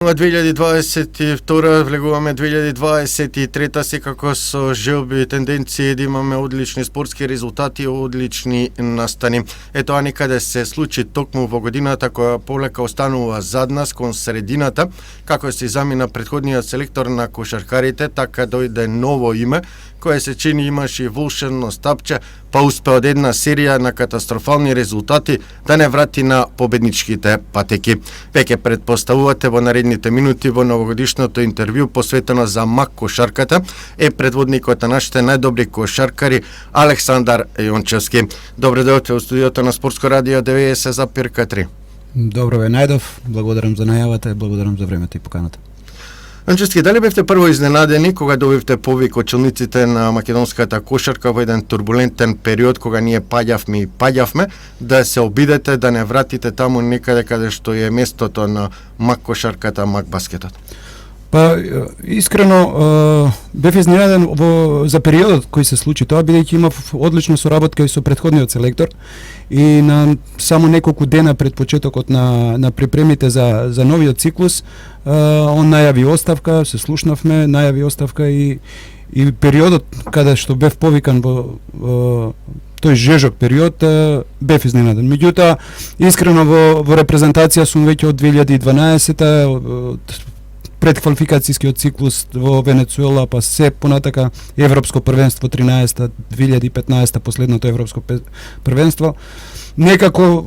2022 влегуваме 2023 секако со желби и тенденции да имаме одлични спортски резултати, одлични настани. Тоа никаде се случи токму во годината која полека останува зад нас кон средината, како се замина претходниот селектор на кошаркарите, така дојде ново име кое се чини имаше волшебно стапче, па успе од една серија на катастрофални резултати да не врати на победничките патеки. Веќе предпоставувате во наредните минути во новогодишното интервју посветено за МАК кошарката е предводникот на нашите најдобри кошаркари Александар Јончевски. Добре дојдовте во студиото на Спортско радио 90,3. Добро ве најдов, благодарам за најавата и благодарам за времето и поканата. Јончевски, дали бевте прво изненадени кога добивте повик од челниците на македонската кошарка во еден турбулентен период кога ние паѓавме, да се обидете да не вратите таму некаде каде што е местото на МАК кошарката, МАК баскетот? Па, искрено, бев изненаден за периодот кој се случи тоа, бидејќи имав одлична соработка и со претходниот селектор и на само неколку дена пред почетокот на припремите за новиот циклус, он најави оставка, се слушнавме, најави оставка и периодот каде што бев повикан во тој жежок период, бев изненаден. Меѓутоа, искрено во репрезентација сум веќе од 2012 предквалификацијскиот циклус во Венецуела, па се понатака Европско првенство 13-та, 2015-та последното Европско првенство. Некако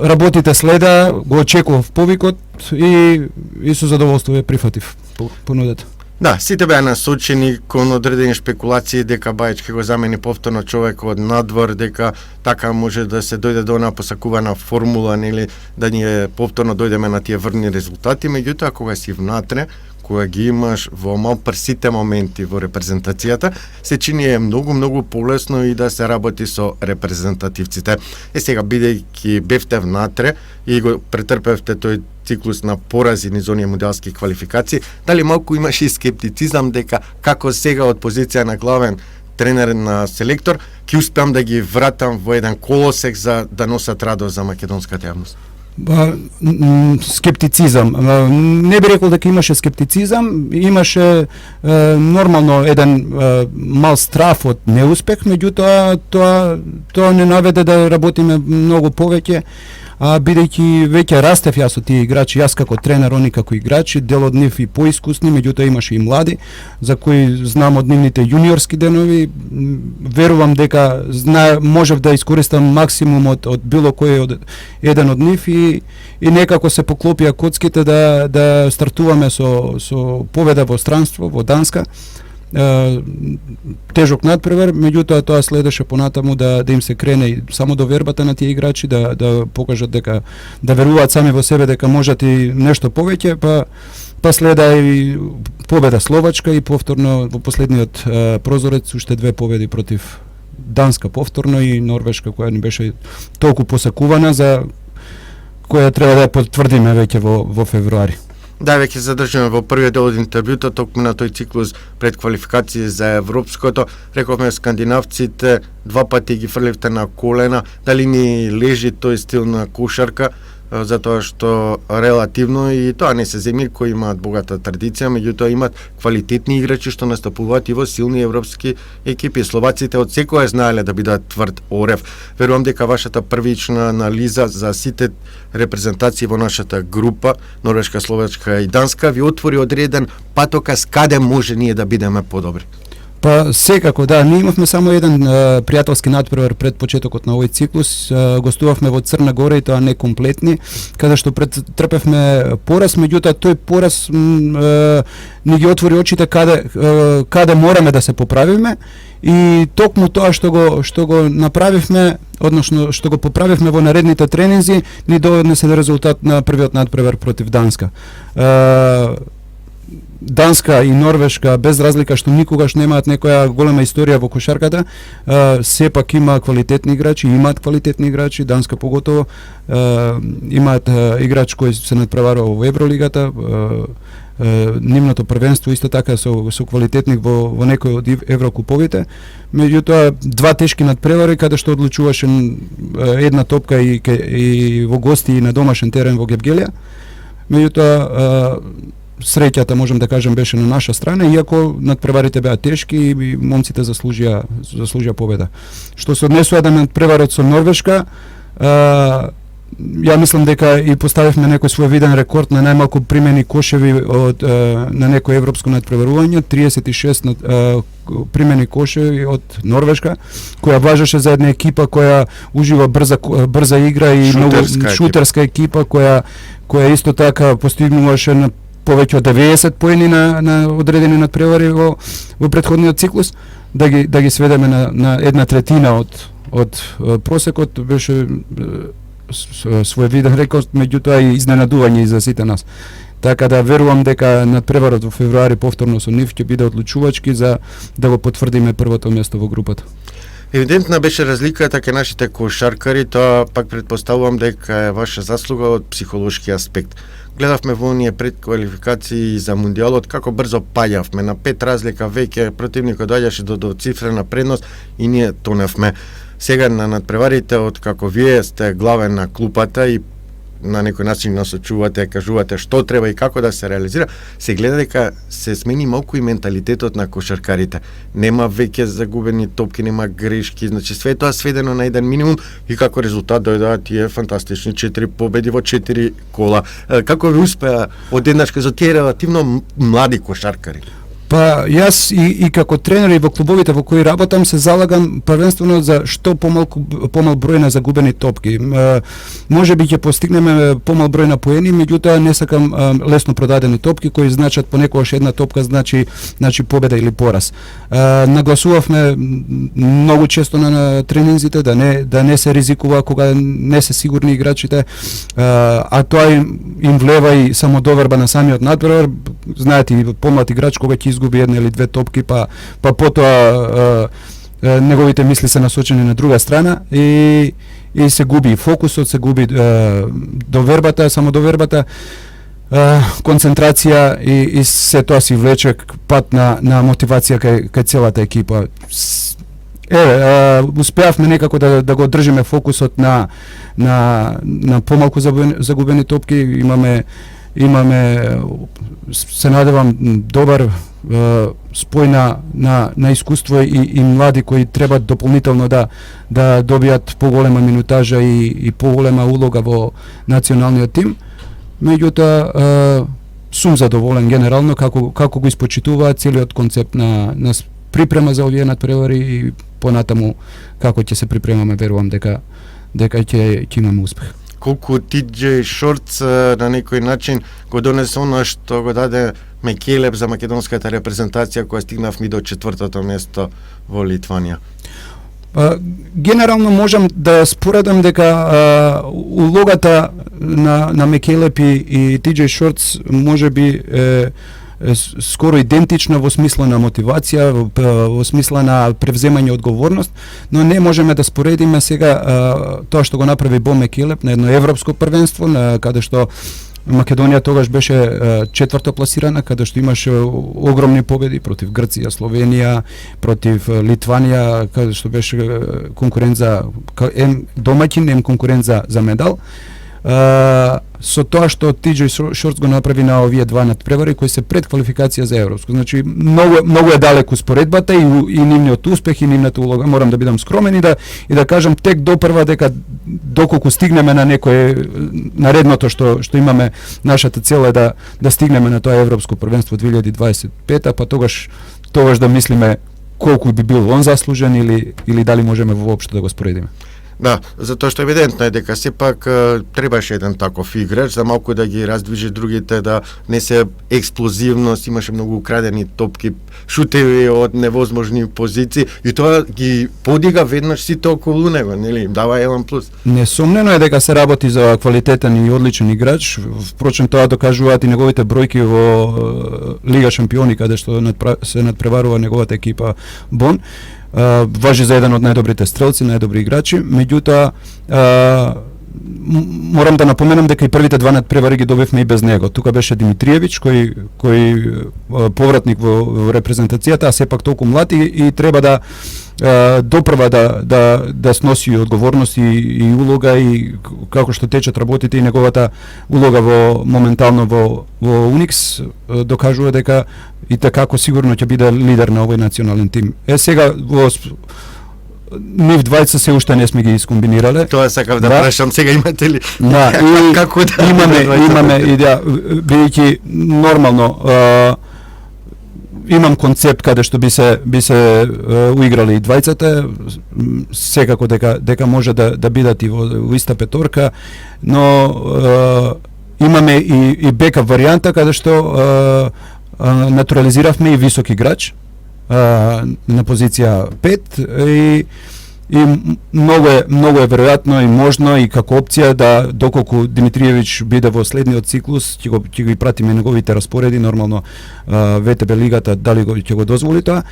работите следа, го очекував повикот и со задоволство ја прифатив понудата. Да, сите беа насочени кон одредени шпекулации дека Бајич ќе го замени повторно човек од надвор, дека така може да се дојде до она посакувана формула, нели, да ние повторно дојдеме на тие врни резултати, меѓутоа кога си внатре, кога ги имаш во прсите моменти во репрезентацијата, се чини многу полесно и да се работи со репрезентативците. Сега, бидејќи бевте внатре и го претрпевте тој циклус на порази низ оние мундијалски квалификации, дали малку имаше и скептицизам дека како сега од позиција на главен тренер на селектор ќе успеам да ги вратам во еден колосек за да носат радост за македонската јавност? Скептицизам. Не би рекол дека имаше скептицизам, имаше нормално еден мал страф од неуспех, меѓутоа тоа не наведе да работиме многу повеќе, бидејќи веќе растев јас со тие играчи, јас како тренер, они како играчи, дел од нив и поискусни, меѓутоа имаше и млади, за кои знам од нивните јуниорски денови, верувам дека можев да искористам максимумот од било кој од еден од нив и некако се поклопија коцките да стартуваме со победа во странство, во Данска. Тежок надпревар, меѓутоа тоа следеше понатаму да им се крене само до вербата на тие играчи, да покажат дека да веруваат сами во себе дека можат и нешто повеќе, па следа и победа Словачка и повторно во последниот прозорец уште две победи против Данска повторно и Норвешка која ни беше толку посакувана, за која треба да ја потврдиме веќе во февруари. Да, веќе задржаме во првиот дел од интервјуто, токму на тој циклус пред квалификации за европското. Рековме скандинавците, два пати ги фрливте на колена. Дали ни лежи тој стил на кошарка, затоа што релативно и тоа не се земји кои имаат богата традиција, меѓутоа имаат квалитетни играчи што настапуваат и во силни европски екипи. Словаците од секоја знаеле да бидат тврд орев. Верувам дека вашата првична анализа за сите репрезентации во нашата група, Норвешка, Словачка и Данска, ви отвори одреден патоказ каде може ние да бидеме подобри. Па секако, да, ние имавме само еден пријателски надпревар пред почетокот на овој циклус, гостувавме во Црна Гора и тоа не комплетни, каде што претрпевме пораз, меѓутоа тој пораз ни ги отвори очите каде мораме да се поправиме и токму тоа што го направивме, односно што го поправивме во наредните тренинзи, ни донесе резултат на првиот надпревар против Данска. Данска и Норвешка, без разлика што никогаш немаат некоја голема историја во кошарката, сепак има квалитетни играчи, Данска поготово, имаат играч кој се надпреварува во Евролигата, нивното првенство исто така со квалитетник во некој од еврокуповите, меѓутоа два тешки надпревари каде што одлучуваше една топка и во гости и на домашен терен во Гебгелија. Меѓутоа среќата, можам да кажем, беше на наша страна, иако надпреварите беа тешки и момците заслужија победа. Што се однесува да надпреварот со Норвешка, ја мислам дека и поставивме некој свој виден рекорд на најмалку примени кошеви на некој европско надпреварување, 36 примени кошеви од Норвешка, која важеше за една екипа која ужива брза игра и многу шутерска екипа која исто така постигнуваше на повеќе од 90 поени на одредени надпревари во претходниот циклус, да ги сведеме на една третина од просекот, беше своевиден рекорд, меѓутоа и изненадување и за сите нас. Така да верувам дека надпреварот во февруари повторно со нив ќе биде одлучувачки за да го потврдиме првото место во групата. Евидентна беше разликата кај нашите кошаркари, тоа пак предпоставувам дека е ваша заслуга од психолошки аспект. Гледавме во оние предквалификации за мундијалот како брзо паѓавме, на 5 разлика веќе противникот доаѓаше до цифрена предност и ние тоневме. Сега на надпреварите, од како вие сте главен на клупата и на некој начин насочувате, кажувате што треба и како да се реализира, се гледа дека се смени малку и менталитетот на кошаркарите. Нема веќе загубени топки, нема грешки, значи све тоа сведено на еден минимум и како резултат дојдоа тие фантастични 4 победи во 4 кола. Како ви успеа одеднаш за тие релативно млади кошаркари? Па јас и како тренер и во клубовите во кои работам се залагам првенствено за што помал број на загубени топки. Можеби ќе постигнеме помал број на поени, меѓутоа не сакам лесно продадени топки кои значат понекогаш една топка значи победа или пораз. Нагласувавме многу често на тренинзите да не се ризикува кога не се сигурни играчите, а тоа им влева и самодоверба на самиот надпревар. Знаете, и помлад играч кога ќе изгуби една или две топки, па потоа неговите мисли се насочени на друга страна и се губи фокусот, се губи довербата, самодовербата, концентрација и се тоа си влече пат на мотивација кај целата екипа. Успеавме некако да го одржиме фокусот на помалку загубени топки. Имаме, се надевам, добар спој на искуство и млади кои треба дополнително да добијат поголема минутажа и поголема улога во националниот тим. Меѓутоа, сум задоволен генерално како го испочитуваат целиот концепт на припрема за овие надпревари и понатаму како ќе се припремаме, верувам дека ќе имаме успех. Колку TJ Shorts на некој начин го донесе она што го даде Мекелеп за македонската репрезентација која стигнавме до 4-то место во Литванија? Генерално можам да споредам дека улогата на Мекелеп и TJ Shorts можеби скоро идентична во смисла на мотивација, во смисла на превземање одговорност, но не можеме да споредиме сега тоа што го направи Бо Мекелеп на едно европско првенство, каде што Македонија тогаш беше четврто пласирана, каде што имаше огромни победи против Грција, Словенија, против Литванија, каде што беше конкурент за домаќин, конкурент за медал. Со тоа што TJ Shorts го направи на овие два надпревари кои се пред квалификација за европско. Значи многу е далеку споредбата и нивниот успех и нивната улога. Морам да бидам скромен и да кажам тек допрва дека доколку стигнеме на некое наредното што имаме, нашата цел е да стигнеме на тоа европско првенство 2025, па тогаш да мислиме колку би бил он заслужен или дали можеме воопшто да го споредиме. Да, затоа што евидентно е дека сепак требаше еден таков играч за малку да ги раздвижи другите, да не се експлозивност, имаше многу украдени топки, шутеви од невозможни позиции и тоа ги подига веднаш сите околу него, нели, дава еден плюс. Несомнено е дека се работи за квалитетен и одличен играч, впрочем тоа докажуваат и неговите бројки во Лига шампиони каде што се надпреварува неговата екипа Бон. Важи за еден од најдобрите стрелци, најдобри играчи, меѓутоа морам да напоменам дека и првите два надпревари ги добивме и без него. Тука беше Димитриевич кој повратник во репрезентацијата, а сепак толку млад и треба допрва да сноси одговорност и улога и како што течат работите и неговата улога моментално во Уникс докажува дека и како сигурно ќе биде лидер на овој национален тим. Сега нив двајца се уште не сме ги искомбинирале. Тоа сакав да прашам, сега имате ли? Да, и како да имаме идеја, бидејќи нормално имам концепт каде што би се уиграли и двајцата, секако дека може да бидат и во иста петорка, но имаме и бекап варијанта каде што натурализиравме и висок играч на позиција 5 и многу е веројатно и можно и како опција да доколку Димитриевиќ биде во следниот циклус ќе ги пратиме неговите распореди, нормално ВТБ лигата дали ќе го дозволи тоа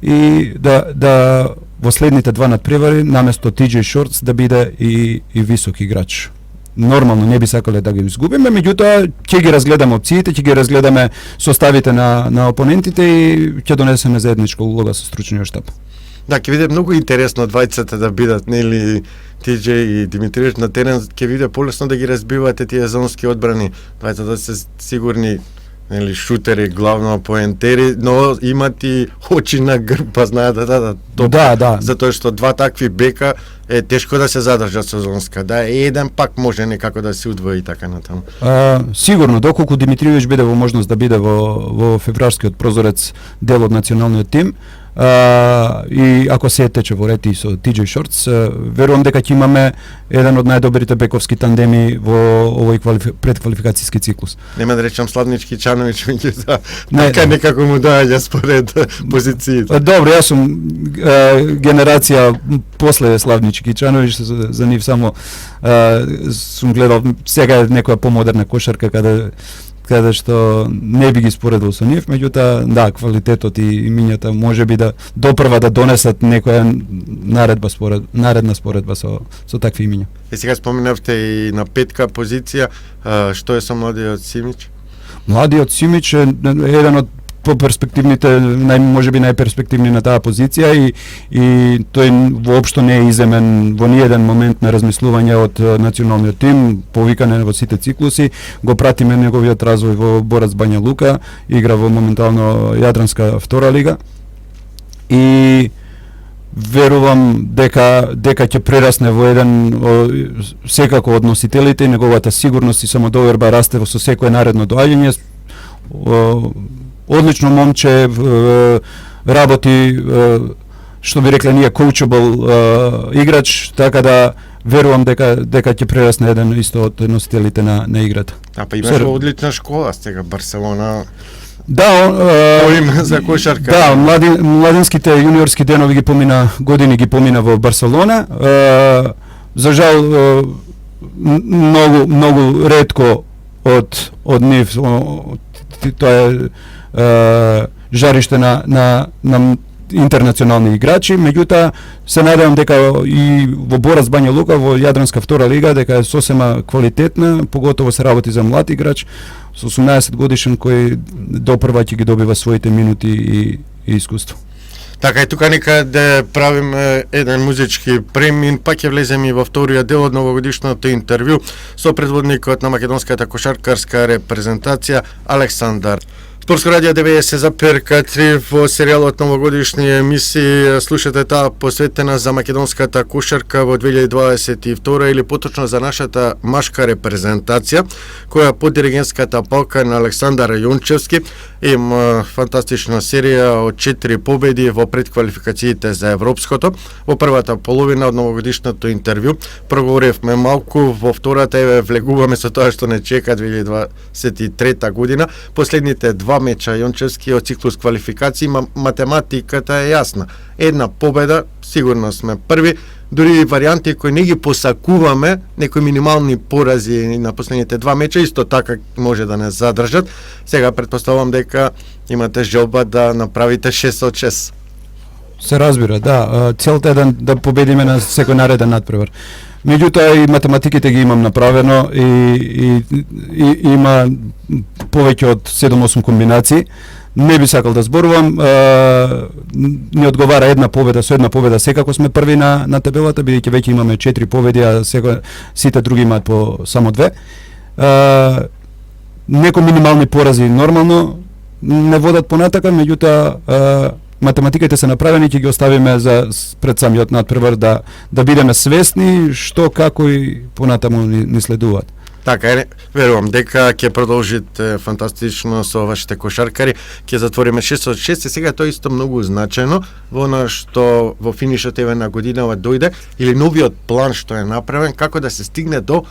и да во следните два надпревари наместо TJ Shorts да биде и висок играч. Нормално не би сакале да ги изгубиме, меѓутоа ќе ги разгледаме опциите, ќе ги разгледаме составите на опонентите и ќе донесеме заедничка улога со стручниот штаб. Да, ќе биде многу интересно двајцата да бидат, нели, TJ и Димитриевиќ на терен, ќе биде полесно да ги разбивате тие зонски одбрани. Двајцата се сигурни, нели, шутери, главно поентери, но имат и очи на грб, па знаат да. Затоа што два такви бека е тешко да се задржат со зонска. Да, еден пак може некако да се удвои така натаму. Сигурно, доколку Димитриевиќ биде во можност да биде во февралскиот прозорец дел од националниот тим, и ако се тече во ред и со TJ Shorts, верувам дека ќе имаме еден од најдобрите бековски тандеми во овој предквалификацијски циклус. Нема да речам Славнички Чановиќ, меѓутоа така некако му доаѓа според позициите. Добро, јас сум генерација после Славнички Чановиќ, за нив само сум гледал, сега е некоја помодерна кошарка каде што не би ги споредил со нив, меѓутоа да, квалитетот и имињата можеби да допрва да донесат некоја наредна споредба со такви имиња. Сега споменавте и на петка позиција, што е со младиот Симич? Младиот Симич е еден од перспективните, можеби најперспективни на таа позиција и тој воопшто не е иземен во ниеден момент на размислување од националниот тим, повикане во сите циклуси, го пратиме неговиот развој во Борац Бања Лука, игра во моментално Јадранска втора лига и верувам дека ќе прерасне во еден секако од носителите, неговата сигурност и самодоверба расте со секое наредно доаѓање. Одлично момче, работи, што би рекле ние, coachable играч, така да верувам дека ќе прерасне еден исто од носителите на играта. Па имаш одлична школа сега Барселона. Да, за кошарка. Да, младинските јуниорски денови години ги помина во Барселона. За жал многу ретко од нив тоа е жариште на интернационални играчи, меѓутоа се надевам дека и во Борац Бања Лука во Јадранска втора лига дека е сосема квалитетна, поготово се работи за млад играч со 18 годишен кој допрва ќе ги добива своите минути и искуство. Така и тука некаде правиме еден музички премин, па ќе влеземе и во вториот дел од новогодишното интервју со предводникот на македонската кошаркарска репрезентација Александар. Спортско радио 90,3 во серијалот новогодишни емисии слушате таа посветена за македонската кошарка во 2022 или поточно за нашата машка репрезентација, која под диригентската палка на Александар Јончевски има фантастична серија од 4 победи во предквалификациите за европското. Во првата половина од новогодишното интервју проговоривме малку, во втората влегуваме со тоа што не чека 2023 година. Последните два меча Јончевски од циклус квалификации, математиката е јасна. Една победа, сигурно сме први, дури варијанти кои не ги посакуваме, некои минимални порази на последните два меча, исто така може да не задржат. Сега претпоставувам дека имате желба да направите 6 од 6. Се разбира, да. Целта е да победиме на секој нареден надпревар. Меѓутоа и математиките ги имам направено и има повеќе од 7-8 комбинации, Не би сакал да зборувам, не одговара една победа, со една победа секако сме први на табелата, бидејќи веќе имаме 4 победи, а сите други имаат по само 2. Неко минимални порази нормално не водат понатака, меѓутоа математиките се направени, ќе ги оставиме за пред самиот надпревар да бидеме свесни што, како и понатаму ни следуваат. Така е, верувам дека ќе продолжите фантастично со вашите кошаркари, ќе затвориме 6 од 6 и сега тоа исто многу значајно во она што во финишот еве на годинава дојде или новиот план што е направен како да се стигне до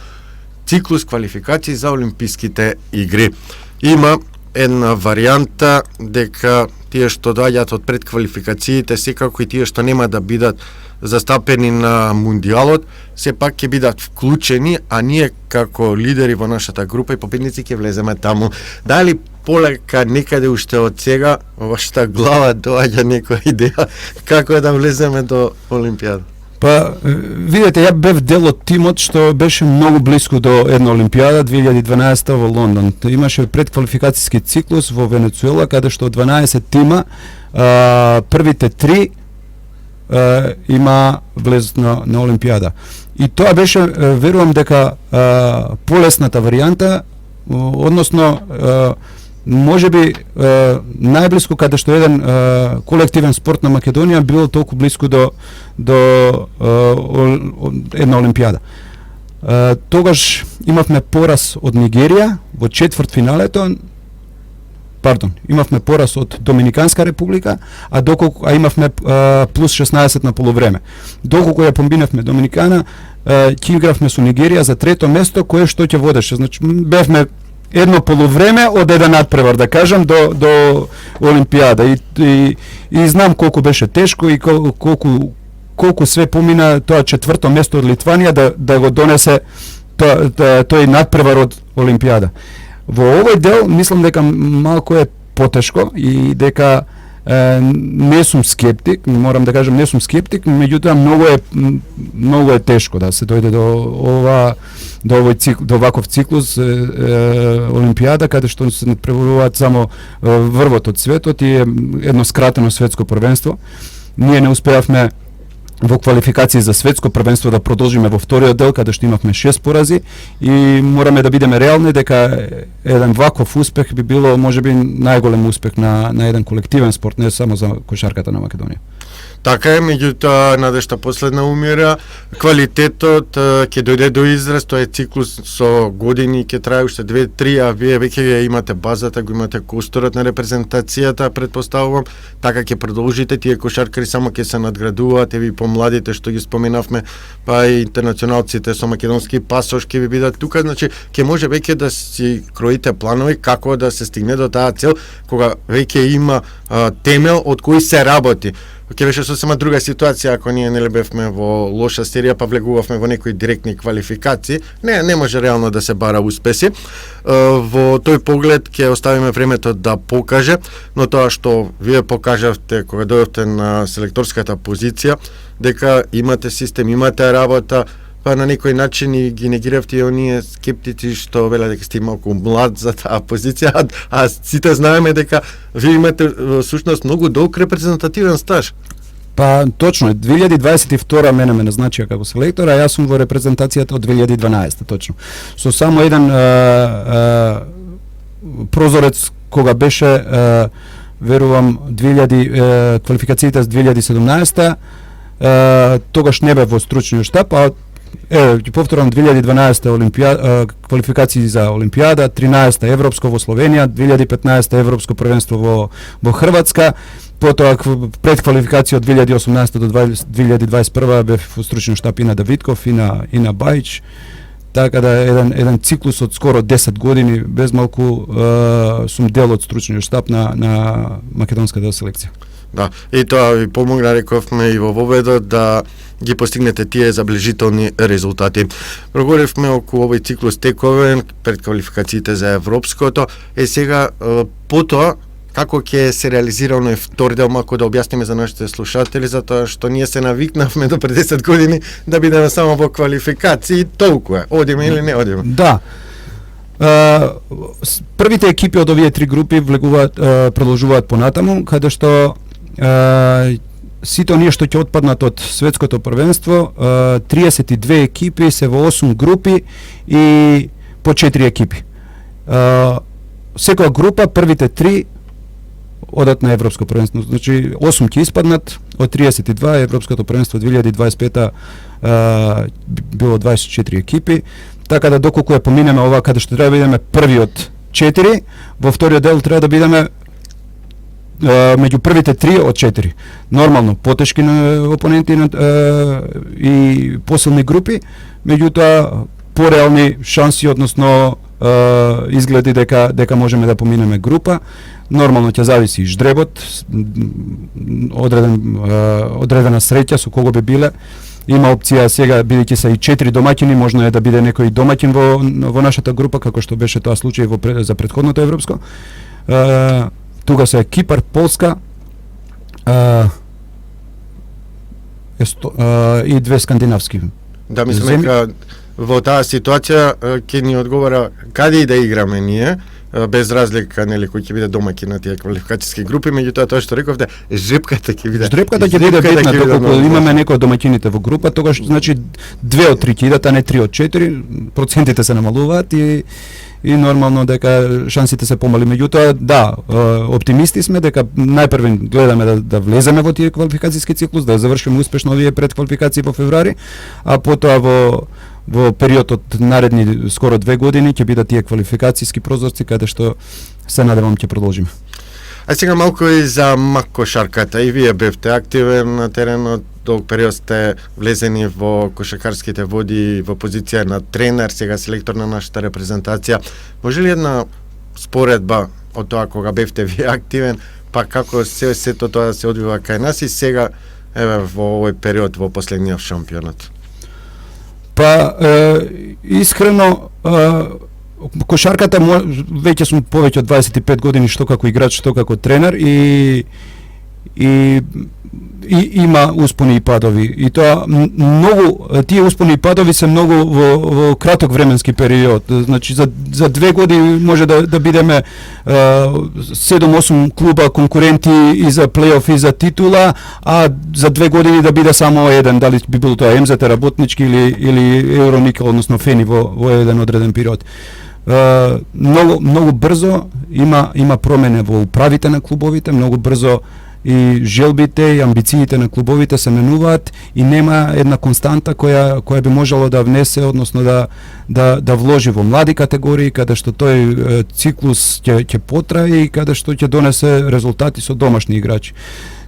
циклус квалификации за Олимписките игри. Има една варијанта дека тие што доаѓаат од предквалификациите, секако и тие што нема да бидат застапени на мундијалот, сепак ќе бидат вклучени, а ние како лидери во нашата група и победници ќе влеземе таму. Дали полека некаде уште од сега во вашата глава доаѓа некоја идеја како да влеземе до Олимпијада? Па, видете, ја бев дел од тимот што беше многу близко до една Олимпијада 2012 во Лондон. Имаше предквалификацијски циклус во Венецуела, каде што од 12 тима, првите 3 има влезот на Олимпијада. И тоа беше, верувам дека полесната варијанта, односно можеби најблиско каде што еден колективен спорт на Македонија било толку близко до една Олимпијада. Тогаш имавме пораз од Нигерија во четвртфиналето, имавме пораз од Доминиканска република, а имавме плюс 16 на полувреме. Доколку ја помбинавме Доминикана, ќе игравме со Нигерија за трето место, кое што ќе водеше. Значи, бевме едно полувреме од еден надпревар, да кажам, до Олимпијада. И знам колку беше тешко и колку све помина тоа четврто место од Литванија да го донесе тој надпревар од Олимпијада. Во овој дел мислам дека малку е потешко и дека не сум скептик, морам да кажам не сум скептик, меѓутоа многу е тешко да се дојде до ваков циклус Олимпијада, каде што се надпреваруваат само врвот од светот и едно скратено светско првенство. Ние не успеавме во квалификации за светско првенство да продолжиме во вториот дел, каде што имавме 6 порази и мораме да бидеме реални дека еден ваков успех би било можеби најголем успех на еден колективен спорт, не само за кошарката на Македонија. Така е, меѓутоа надежта последна умира, квалитетот ќе дојде до израз, тоа е циклус со години, ќе трае уште 2-3, а вие веќе имате базата, го имате косторот на репрезентацијата, предпоставувам, така ќе продолжите, тие кошаркари само ќе се надградуваат, еви помладите што ги споменавме, па и интернационалците со македонски пасош ќе ви бидат тука, значи ќе може веќе да си кроите планови како да се стигне до таа цел, кога веќе има темел од кој се работи. Ќе беше сосема друга ситуација ако ние не бевме во лоша серија па влегувавме во некои директни квалификации. Не може реално да се бара успеси. Во тој поглед ќе оставиме времето да покаже, но тоа што вие покажавте кога дојдовте на селекторската позиција, дека имате систем, имате работа, па на некој начин и ги негиравте и оние скептици што велат дека сте малку млад за таа позиција, а сите знаеме дека вие имате всушност многу долг репрезентативен стаж. Па точно, 2022 мене ме назначија како селектор, а јас сум во репрезентацијата од 2012 точно. Со само еден прозорец кога беше верувам квалификациите за 2017 тогаш не бе во стручниот штаб, а ќе повторам 2012 квалификации за Олимпијада, 13 европско во Словенија, 2015 европско првенство во Хрватска, потоа пред квалификација од 2018 до 2021 бев во стручниот штаб и на Давидков и на Бајич. Така да еден циклус од скоро 10 години без малку сум дел од стручниот штаб на македонската селекција. Да, и тоа ви помогна, рековме и во воведот, да ги постигнете тие заближителни резултати. Проговоривме околу овој циклус тековен пред квалификациите за европското. Сега потоа како ќе се реализира оној втори дел, малку да објасниме за нашите слушатели, затоа што ние се навикнавме до пред 10 години да бидеме само во квалификации и толку е. Одиме или не одиме? Да. Првите екипи од овие три групи продолжуваат понатаму, каде што сите оние што ќе отпаднат од светското првенство, 32 екипи се во 8 групи и по 4 екипи. Секоја група, првите 3 одат на Европско првенство. Значи 8 ќе испаднат од 32, Европското првенство 2025 било 24 екипи. Така да доколку ја поминеме ова каде што треба да бидеме први од 4, во вториот дел треба да бидеме меѓу првите 3 од 4. Нормално, потешки на опоненти и посилни групи, меѓутоа пореални шанси, односно изгледи дека можеме да поминеме група. Нормално ќе зависи и ждребот, одредена среќа со кого би биле. Има опција сега, бидејќи се и 4 домаќини, можно е да биде некој домаќин во нашата група, како што беше тоа случај за претходното европско. Тука се Кипар, Полска и две скандинавски. Да, мислам дека во таа ситуација ќе ни одговора каде и да играме ние, без разлика нели кој ќе биде домаќин на тие квалификацијски групи, меѓутоа тоа што рековте, жребката ќе биде. Жребката ќе биде битна, доколку имаме некои од домаќините во група, тогаш значи 2 од 3 ќе идат, а не 3 од 4, процентите се намалуваат и нормално дека шансите се помали. Меѓутоа, да, оптимисти сме дека најпрви гледаме да влеземе во тие квалификацијски циклус, да завршиме успешно овие предквалификации во февруари, а потоа во период од наредни скоро 2 години ќе бидат тие квалификацијски прозорци каде што се надевам ќе продолжиме. А сега малку и за кошарката. И вие бевте активен на теренот, долг период сте влезени во кошаркарските води во позиција на тренер, сега селектор на нашата репрезентација. Може ли една споредба од тоа кога бевте вие активен, па како сето тоа се одвива кај нас и сега еве во овој период во последниот шампионат? Па искрено кошарката веќе сум повеќе од 25 години што како играч, што како тренер и има успони и падови. И тоа многу тие успони и падови се многу во краток временски период. Значи за 2 години може да бидеме 7-8 клуба конкуренти и за плейоф и за титула, а за 2 години да биде само еден, дали би било тоа МЗТ работнички или Евроникел, односно Фени во еден одреден период. Многу брзо има промene во управите на клубовите, многу брзо и желбите и амбициите на клубовите се менуваат и нема една константа која би можело да внесе, односно да вложи во млади категории, каде што тој циклус ќе потрае и каде што ќе донесе резултати со домашни играчи.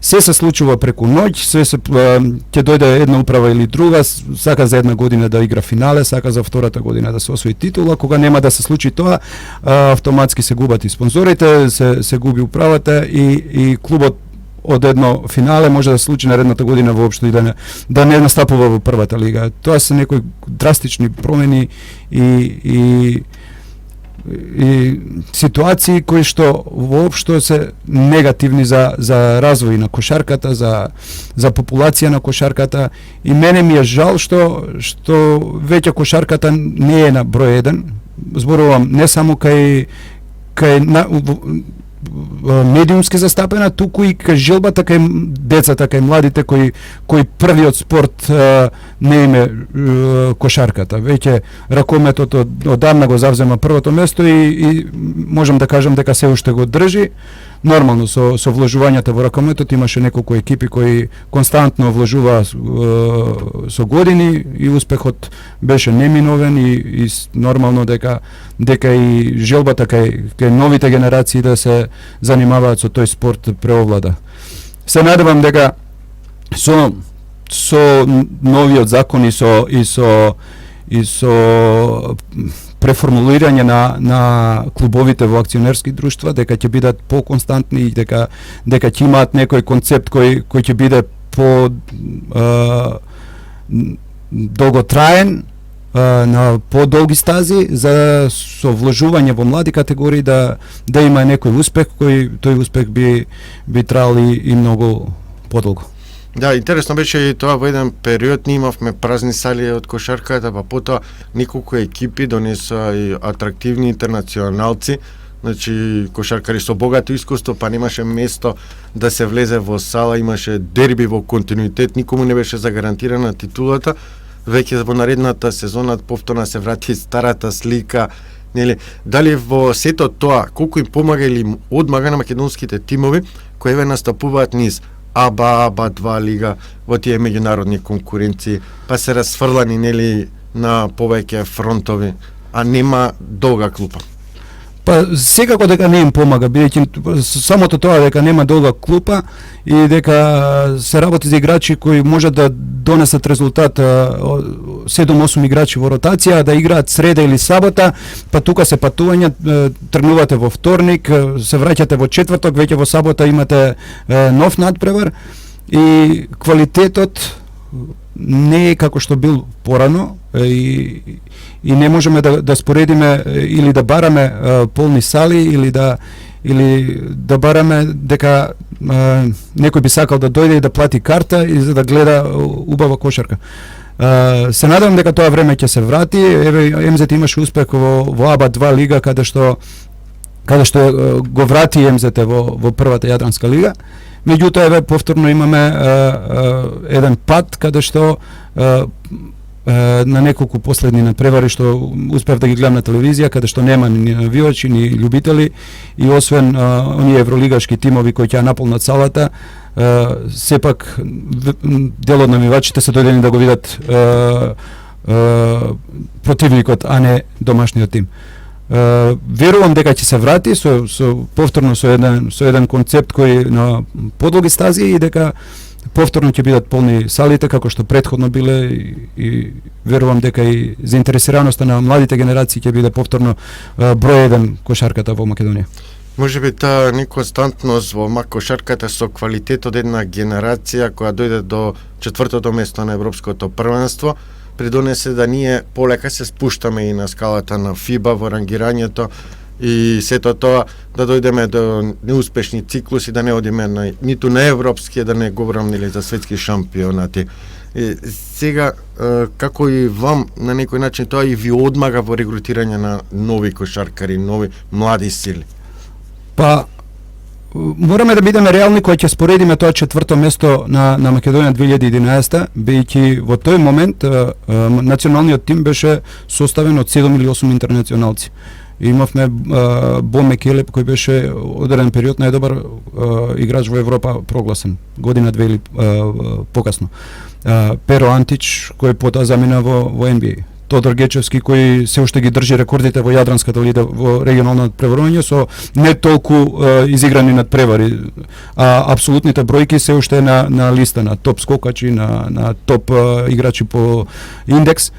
Се случува преку ноќ, ќе дојде една управа или друга, сака за една година да игра финале, сака за втората година да се освои титула, кога нема да се случи тоа, автоматски се губат и спонзорите, се губи управата и клубот од едно финале може да се случи наредната година воопшто и да не настапува во првата лига. Тоа се некои драстични промени и ситуации кои што воопшто се негативни за развој на кошарката, за популација на кошарката, и мене ми е жал што веќе кошарката не е на број 1. Зборувам не само кај медиумски застапена, туку и кај желбата, кај децата, кај младите кои првиот спорт не име кошарката. Веќе ракометот одамна го завзема првото место и можам да кажам дека се уште го држи. Нормално со вложувањата во ракометот имаше неколку екипи кои константно вложуваа со години и успехот беше неминовен и нормално дека и желбата кај новите генерации да се занимаваат со тој спорт преовлада. Се надевам дека со новиот закон и со преформулирање на клубовите во акционерски друштва, дека ќе бидат поконстантни и дека ќе имаат некој концепт кој ќе биде по долготраен, на подолги стази, за со вложување во млади категории да има некој успех, тој успех би трал и многу подолго. Да, интересно беше и тоа, во еден период ние имавме празни сали од кошарката, па потоа неколку екипи донесоа и атрактивни интернационалци, значи кошаркари со богато искуство, па немаше место да се влезе во сала, имаше дерби во континуитет, никому не беше загарантирана титулата. Веќе во наредната сезона повторно се врати старата слика, нели? Дали во сето тоа колку им помага или им одмага на македонските тимови кои еве настапуваат низ АБА, АБА-2 лига во тие меѓународни конкуренции, па се расфрлани, нели, на повеќе фронтови, а нема долга клупа. Па секако дека не им помага, бидејќи самото тоа дека нема долга клупа и дека се работи за играчи кои можат да донесат резултат 7-8 играчи во ротација, да играат среда или сабота, па тука се патувања, тргнувате во вторник, се враќате во четврток, веќе во сабота имате нов надпревар и квалитетот не е како што бил порано и не можеме да споредиме или да бараме полни сали или да бараме дека некој би сакал да дојде и да плати карта и за да гледа убава кошарка. Се надевам дека тоа време ќе се врати. Еве МЗ имаше успех во АБА-2 лига каде што го врати МЗ во првата јадранска лига. Меѓутоа еве повторно имаме еден пат каде што на неколку последни надпревари што успев да ги гледам на телевизија, каде што нема ни навивачи, ни љубители и освен оние евролигашки тимови кои ќе наполнат салата, сепак дел од навивачите се дојдени да го видат противникот, а не домашниот тим. Верувам дека ќе се врати повторно со еден концепт кој на подолги стази и дека повторно ќе бидат полни салите како што претходно биле и верувам дека и заинтересираноста на младите генерации ќе биде повторно број 1 кошарката во Македонија. Може би таа неконстантност во кошарката со квалитет од една генерација која дојде до четвртото место на европското првенство придонесе да ние полека се спуштаме и на скалата на ФИБА во рангирањето и сето тоа да дојдеме до неуспешни циклуси, да не одиме ниту на европски, да не говорам нели за светски шампионати. Сега како и вам на некој начин тоа и ви одмага во регрутирање на нови кошаркари, нови млади сили? Па мораме да бидеме реални кога ќе споредиме тоа четврто место на Македонија 2011, бидејќи во тој момент националниот тим беше составен од 7 или 8 интернационалци. Имавме Бо Мекелеп кој беше одреден период најдобар играч во Европа прогласен, година две или покасно. Перо Антич кој потоа замина во NBA. Тодор Гечевски кој се уште ги држи рекордите во јадранската лига во регионално надпреварување со не толку изиграни надпревари, а апсолутните бројки се уште на листа на топ скокачи, на топ играчи по индекс.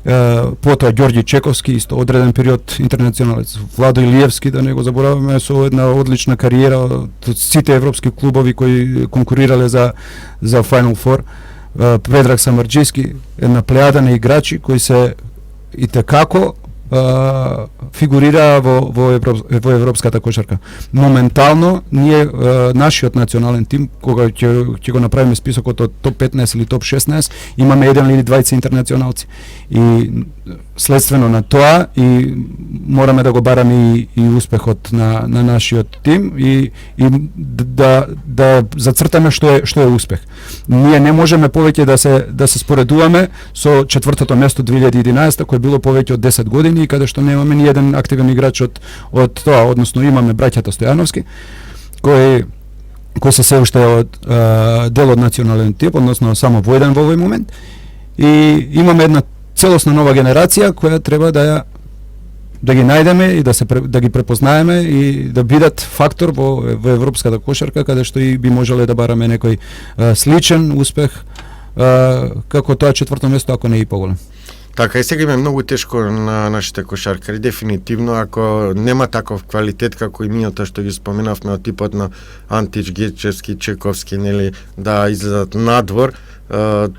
Потоа Ѓорѓи Чековски, исто одреден период интернационалец. Владо Илиевски, да не го забораваме, со една одлична кариера од сите европски клубови кои конкурирале за Final Four. Предраг Самарџијски, една плејада на играчи кои се и tekako фигурираа во европската кошарка. Моментално ние нашиот национален тим кога ќе го направиме списокот од топ 15 или топ 16, имаме еден или двајца интернационалци. И следствено на тоа и мораме да го бараме и успехот на нашиот тим и да зацртаме што е успех. Ние не можеме повеќе да се споредуваме со четвртото место 2011 кој било повеќе од 10 години и каде што немаме ни еден активен играч од тоа, односно имаме браќата Стојановски кои се уште дел од национален тип, односно само во еден во овој момент и имаме една целосна нова генерација која треба да ги најдеме и да ги препознаеме и да бидат фактор во европската кошарка каде што и би можеле да бараме некој сличен успех како тоа четврто место, ако не и поголем. Така, и сега има многу тешко на нашите кошаркари. Дефинитивно, ако нема таков квалитет како и мината што ги споменавме од типот на Антич, Гечевски, Чековски, нели, да излезат надвор,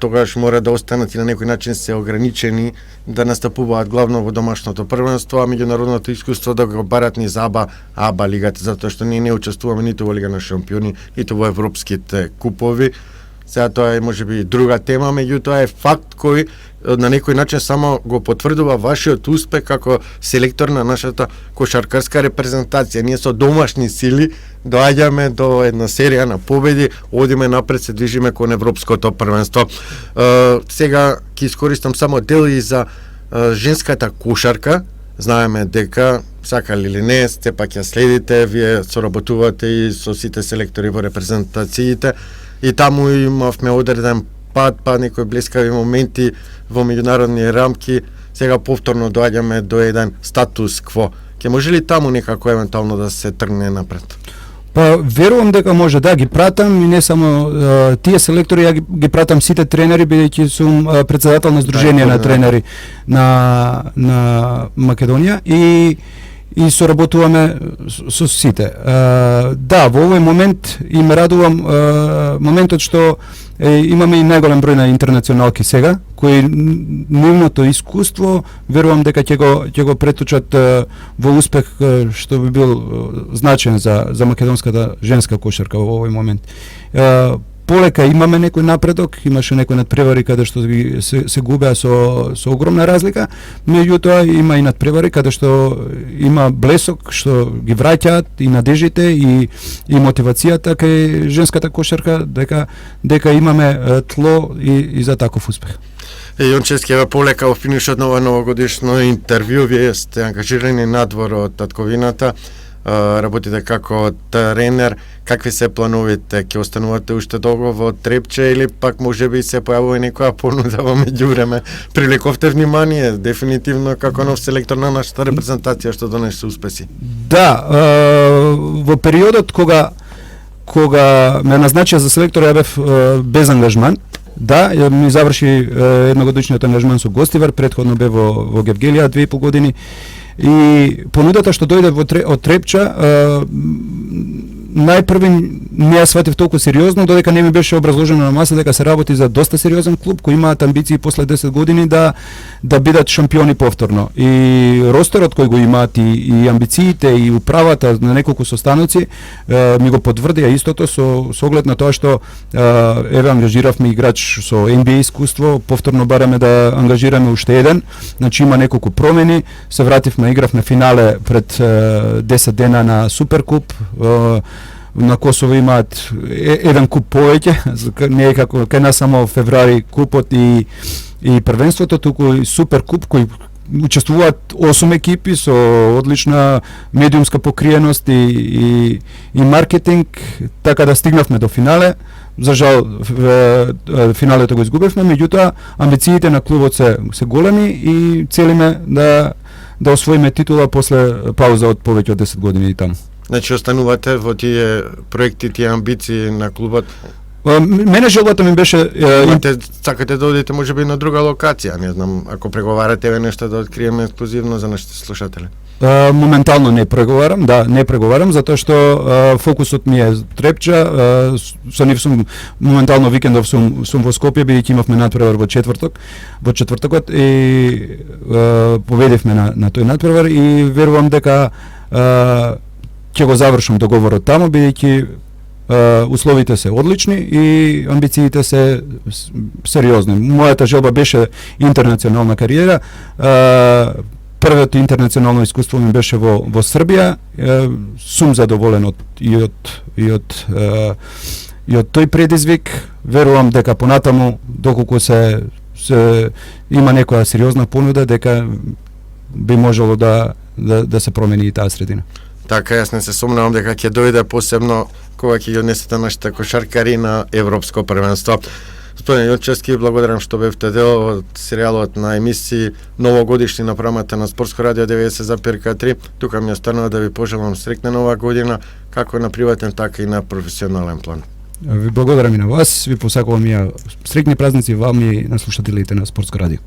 тогаш мора да останат и на некој начин се ограничени да настапуваат главно во домашното првенство, а меѓународното искуство да го барат низ АБА лигата, затоа што ние не учествуваме ниту во Лига на шампиони, ниту во европските купови. Сега тоа е можеби друга тема, меѓутоа е факт кој на некој начин само го потврдува вашиот успех како селектор на нашата кошаркарска репрезентација. Ние со домашни сили доаѓаме до една серија на победи, одиме напред, се движиме кон европското првенство. Сега ќе искористам само дел и за женската кошарка. Знаеме дека, сакали или не, сте пак ја следите, вие соработувате и со сите селектори во репрезентациите, и таму имавме одреден пат, па некои блескави моменти во меѓународни рамки. Сега повторно доаѓаме до еден статус кво. Ке може ли таму некако евентуално да се тргне напред? Па верувам дека може, да, ги пратам и не само тие селектори, ја ги пратам сите тренери, бидејќи сум претседател на Сдружение на тренери на Македонија и соработуваме со сите. Да, во овој момент и ме радувам моментот што имаме и најголем број на интернационалки сега, кои нивното искуство верувам дека ќе го преточат во успех што би бил значаен за македонската женска кошарка во овој момент. Полека имаме некој напредок, имаше некои надпревари каде што се губеа со огромна разлика, меѓутоа има и надпревари каде што има блесок што ги враќаат и надежите и мотивацијата кај женската кошарка, дека имаме тло и за таков успех. Јончевски, полека во финишот на ова новогодишно интервју, вие сте ангажирани надвор од татковината, работите како тренер. Какви се плановите? Ќе останувате уште долго во Трепче или пак можеби се појавува некоја понуда во меѓувреме? Привлековте внимание дефинитивно како нов селектор на нашата репрезентација што донесе успеси. Да, во периодот кога ме назначија за селектор, ја бев без ангажман. Да, ми заврши едногодишниот ангажман со Гостивар, претходно бев во Гевгелија 2,5 години. И понудата што дојде од Трепча, најпрви не ја сватив толку сериозно, додека не ми беше образложено на маса дека се работи за доста сериозен клуб кој имаат амбиции после 10 години да бидат шампиони повторно. И ростерот кој го имаат и амбициите и управата на неколку состаноци ми го потврдија истото со оглед на тоа што еве ангажиравме играч со NBA искуство, повторно бараме да ангажираме уште еден, значи има неколку промени, се вративме, игравме финале пред 10 дена на Суперкуп. На Косово имаат еден куп повеќе, не е како кај нас само февруари купот и првенството, туку и Суперкуп кој учествуваат 8 екипи со одлична медиумска покриеност и маркетинг, така да стигнавме до финале. За жал финалето го изгубивме, меѓутоа амбициите на клубот се големи и целиме да освоиме титула после пауза од повеќе од 10 години и таму. Значи останувате во тие проекти, тие амбиции на клубот? Мене желбата ми беше... Сакате да одите можеби на друга локација, не знам, ако преговарате нешто да откриеме ексклузивно за нашите слушатели. Моментално не преговарам, затоа што фокусот ми е Трепча, со нив сум моментално викендов сум во Скопје, бидејќи имавме надпревар во четвртокот и победивме на тој надпревар и верувам дека ќе го завршам договорот таму, бидејќи условите се одлични и амбициите се сериозни. Мојата желба беше интернационална кариера. Првото интернационално искуство ми беше во Србија. Сум задоволен од тој предизвик. Верувам дека понатаму, доколку се има некоја сериозна понуда, дека би можело да се промени и таа средина. Така, јас не се сомневам дека ќе дојде посебно кога ќе ги однесете нашите кошаркари на Европско првенство. Господин Јончевски, благодарам што бевте дел од серијалот на емисии новогодишни на програмата на Спортско радио 90,3. Тука ми останува да ви пожелам среќна нова година, како на приватен, така и на професионален план. Ви благодарам и на вас, ви посакувам и среќни празници вам и на слушателите на Спортско радио.